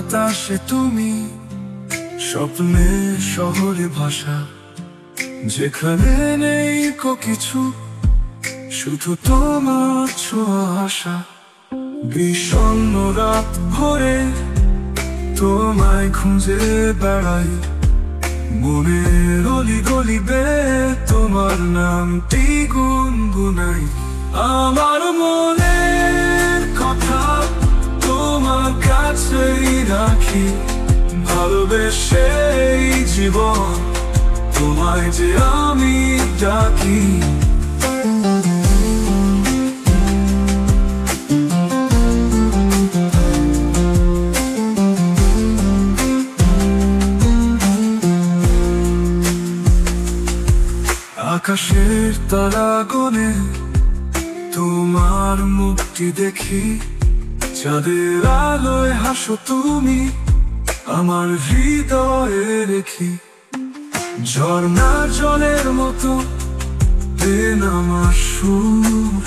বাতাসে তুমি, স্বপ্নে শহরে ভাষা, যেখানে নেই কিছু, শুধু তোমার ছোঁয়া আশা। বিষণ্ণ রাত ভরে তোমায় খুঁজে বেড়াই, মনের অলি গলিবে তোমার নামটি গুনগুনাই। আমার মনের কথা তোমার কাছেই রাখি, ভালোবেসে এই জীবন তোমায় যে আমি ডাকি। আকাশের তারা গনে তোমার মুখটি দেখি, চাঁদের আলোয় হাসো তুমি, আমার হৃদয়ে রেখি। ঝর্ণার জলের মতো দেন আমার সুর,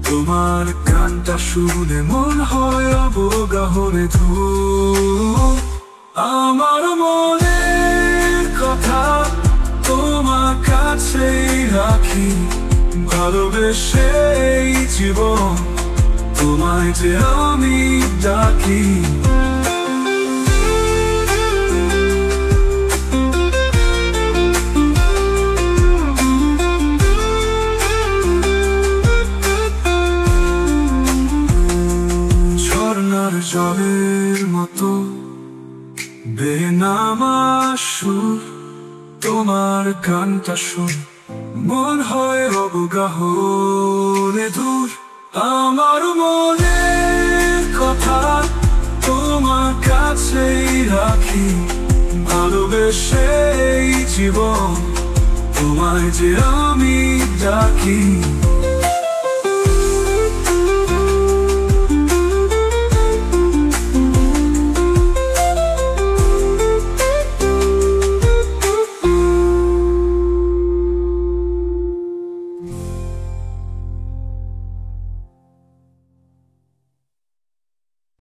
তোমার গানটা শুনে মন হয় অবগাহনে ধূপ। আমার মনের কথা তোমার কাছেই রাখি, ভালোবেসে এই জীবন তোমায় যে আমি ডাকি। ঝর্ণার জলের মতো বেনামা সুর, তোমার গানটা শুন মন হয় অবগাহনে দূর। আমার মনের কথা তোমার কাছেই রাখি, ভালোবেসে এই জীবন তোমায় যে আমি ডাকি।